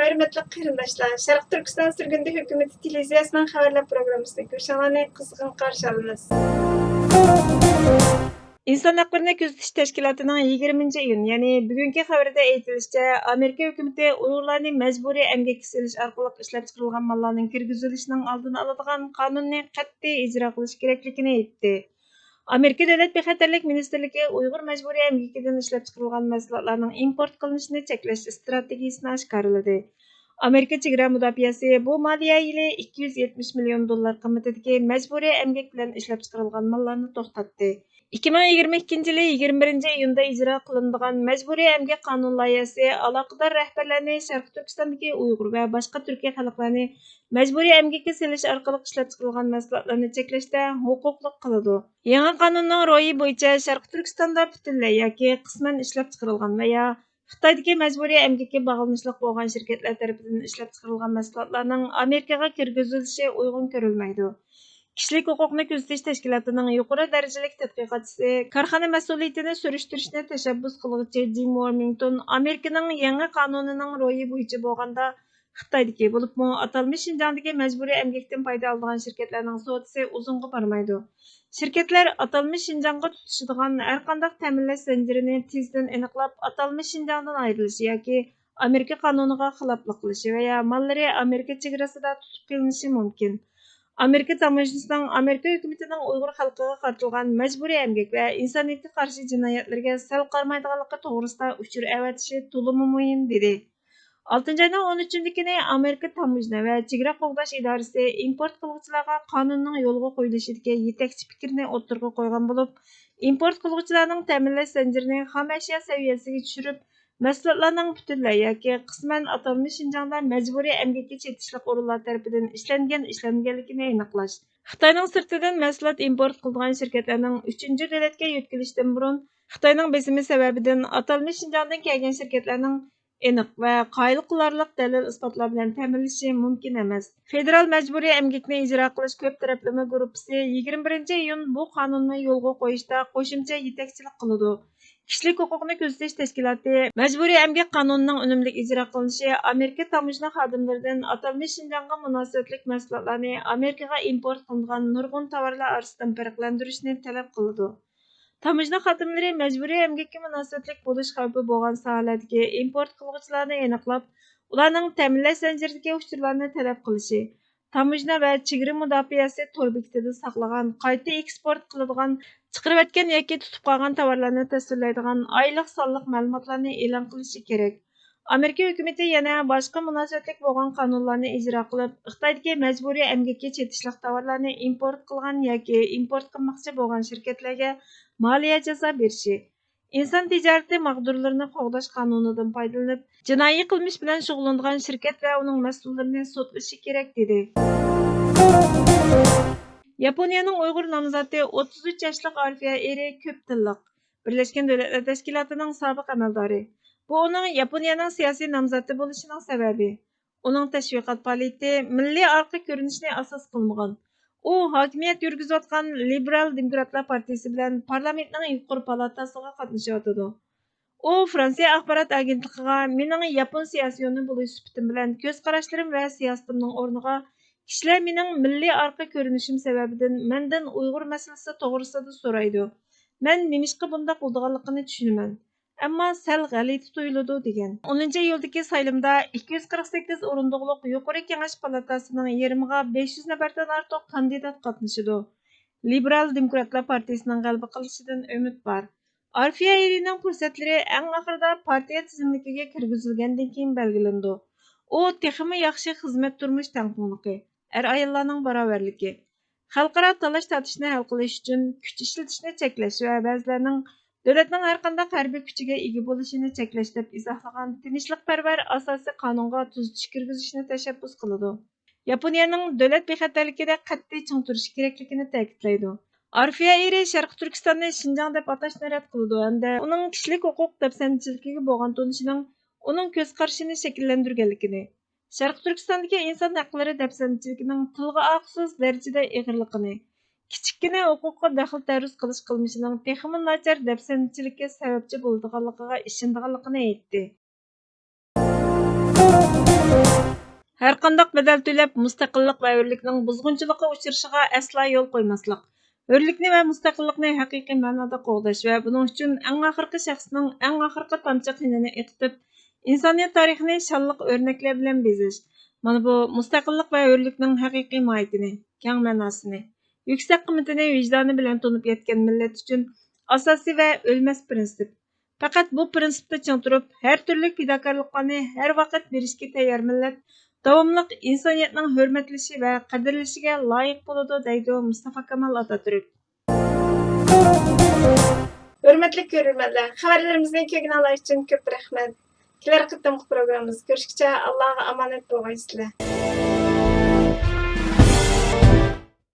Hörmetli qarindoshlar, Sharq Turkiston Surgundi hukumati televiziyasining xabarlar programmasida ko'rishinglarni qizg'in qarshi olamiz. İnsan Haklarını Gözetiş Teşkilatı'nın 20 iyun, yani bugünkü xabarda aytilishicha, Amerika hukumati Uyg'urlarni majburiy emgakka selish orqali ishlab chiqarilgan mallarning kirgizilishining oldini oladigan qonunni qat'iy ijro qilish kerakligini aytdi. Amerika Davlat bexatarlik ministrligi Uyg'ur majburiy emgakidan ishlab chiqarilgan mahsulotlarning import qilinishini cheklash strategiyasini oshkorladi. Amerika chegara mudofaasi bu moliya yili $270 million qimmatidagi majburiy emgak bilan ishlab chiqarilgan mallarni to'xtatdi. 2022 yılı 21 iyunda icra kılındıgan Mecburi Emgak Kanun loyihasi aloqador rahbarlarni Sharq Turkistondagi Uyg'ur va boshqa Türkiye xalqlarini majburiy emgakka selish orqali ishlab chiqarilgan mahsulotlarni cheklashda huquqli qiladi. Yangi qonunning ro'yi bo'yicha Sharq Turkistonda butunlay yoki qisman ishlab chiqarilgan va ya Xitoydagi majburiy emgakka bog'lanishliq bo'lgan shirkatlar tomonidan ishlab chiqarilgan mahsulotlarning Amerikaga kirgizilishi uyg'un ko'rilmaydi. Kishilik huquqni kuzatish tashkilotining yuqori darajalik tadqiqotchisi, korxona mas'uliyatini surishtirishni tashabbus qiluvchi Jim Wormington, Amerikaning yangi qonunining ro'yi bo'yicha bo'lganda Xitoydagi bo'libmi atalmish Şinjandagi majburiy emgakdan foyda olgan shirkatlarning savdosi uzunga bormaydi. Shirkatlar atalmish Şinjanga tutishadigan har qanday ta'minlash zanjirini tezdan aniqlab, atalmish Şinjangdan ayrilishi yoki Amerika qonuniga xiloflik qilishi va mollari Amerika chegarasida tutib qilinishi mumkin. Amerika tamojnasining Amerika hukumatining Uyg'ur xalqiga qaratilgan majburiy emgak va insoniyatga qarshi jinoyatlarga sal qarmaydiganligi to'g'risida uchur avatishi to'liq muhim dedi. 6 ayning 13 kuni Amerika tamojna va chegara qo'g'dash idorasi import qiluvchilarga qonunning yo'lga qo'yilishidagi yetakchi fikrni o'ttirg'a qo'ygan bo'lib, import qiluvchilarning ta'minlash zanjirini xom ashyo saviyasiga tushirib, mahsulotlarning butunlay yoki qisman atalmish Şinjangda majburiy emgakka chetishliq o'rinlar tarafidan ishlanganligini aniqlash. Xitoyning sirtidan mahsulot import qilgan shirkatlarning 3-chi davlatga yetkazishdan burun Xitoyning besimi sababidan atalmish Şinjangdan kelgan shirkatlarning aniq va qoyil qilarliq dalil isbotlar bilan ta'minlashi mumkin emas. Federal majburiy emgakni ijro qilish ko'p taraflama guruhi 21 iyun bu qonunni yo'lga qo'yishda qo'shimcha yetakchilik qiladi. Kishilik huquqni kuzatish tashkiloti majburiy emgak qonunining unumli ijro qilinishi Amerika tamojna xodimlaridan atalmish Şinjangga munosabatlik mahsulotlarni Amerikaga import qilingan nurg'un tovarlar orasidan farqlantirishni talab qiladi. Tamojna xodimlari majburiy emgakka munosabatlik bo'lish xavfi bo'lgan sohalardagi import qiluvchilarni aniqlab, ularning ta'minlash zanjiridagi uchurlarni talab qilishi, tamojna va chegara mudofaasi to'r bekatida saqlagan, qayta eksport qiladigan, chiqarayotgan yoki tutib qolgan tovarlarni tasvirlaydigan oylik sonliq ma'lumotlarni e'lon qilishi kerak. Amerika hukumati yana boshqa munosabatlik bo'lgan qonunlarni ijro qilib, Xitoydagi majburiy emgakka chetishliq tovarlarni import qilgan yoki import qilmoqchi bo'lgan shirkatlarga moliya jazo berishi, inson tijorati maqdurlarini qo'g'dash qonunidan foydalanib, jinoiy qilmish bilan shug'ullangan shirkat va uning mas'ullarini sudlashi kerak dedi. Yaponiyaning Uyg'ur nomzodi 33 yoshli Arfiya eri ko'p tilliq Birlashgan Davlatlar Tashkilotining sobiq amaldori. Bu uning Yaponiyaning siyosiy nomzodi bo'lishining sababi. Uning tashviqot faoliyati milliy orqa ko'rinishni asos qilmagan. U hokimiyat yurgizayotgan Liberal Demokratlar partiyasi bilan parlamentning yuqori palatasiga qatnashyotdi. U Fransiya axborot agentligiga mening yapon siyosiyoni bo'lish sifatim bilan ko'z qarashlarim va siyosatimning o'rniga kishilar mening milliy orqa ko'rinishim sababidan mendan Uyg'ur masalasi to'g'risida so'raydi. Men nimishqa bunday qilganligini tushunaman. Ammo sal g'alati tuyuladi degan. 10-iyuldagi saylimda 248 o'rindiqliq yuqori kengash palatasining yarmiga 500 nafardan ortiq kandidat qatnashidi. Liberal Demokratlar partiyasining g'alaba qilishidan umid bor. Arfiya erining fursatlari eng oxirida partiya tizimligiga kirgizilgandan keyin belgilandi. U texmi yaxshi xizmat turmush tangpungligi, ayollarning barobarligi, xalqaro talash tortishni hal qilish uchun kuch ishlatishni cheklash va ba'zilarning davlatning har qanday harbiy kuchiga ega bo'lishini cheklash deb izohlagan tinchlikparvar asosiy qonunga tuzitish kirgizishni tashabbus qiladi. Yaponiyaning davlat bexatarligida qat'iy ching turish kerakligini ta'kidlaydi. Arfiya eri Sharq Turkistonni Şinjang deb atashni rad qiladi hamda uning kishilik huquq dafsanchiligiga bo'lgan tunishining uning ko'z qarashini shakllantirganligini, Sharq Turkistondagi inson haqlari dafsanchiligining tilga og'siz darajada ig'irligini, kichikkina huquqqa daxl taruz qilish qilmishining texmi nachar dafsanchilikka sababchi bo'ladiganligiga ishonadiganligini aytdi. Her qandaq bedel төлеп, mustaqillik va hürlikning buzg'unchiliqqa uchrashiga asla yo'l qo'ymaslik. Hürlikni va mustaqillikni haqiqiy ma'noda qo'g'dash va buning uchun eng oxirgi shaxsning eng oxirgi tomchi qinini eqitib, insoniyat tarixini shonliq o'rnaklar bilan bezish. Mana bu mustaqillik va hürlikning haqiqiy mohiyatini, keng ma'nosini, yuksak qimmatini vijdoni bilan tunib yetgan millat uchun asosiy va o'lmas prinsip. Faqat bu prinsipda ching turib, har turli fidokorliklarni har vaqt berishga tayyor millat davomliq insoniyatning hurmatlashi va qadrlashiga loyiq bo'ladi, deydi Mustafa Kemal Atatürk. Hurmatli ko'ruvchilar, xabarlarimizni ko'ngil olish uchun ko'p rahmat. Kelar qitimli programmamizda ko'rishguncha Allohga omonat bo'lgaysizlar.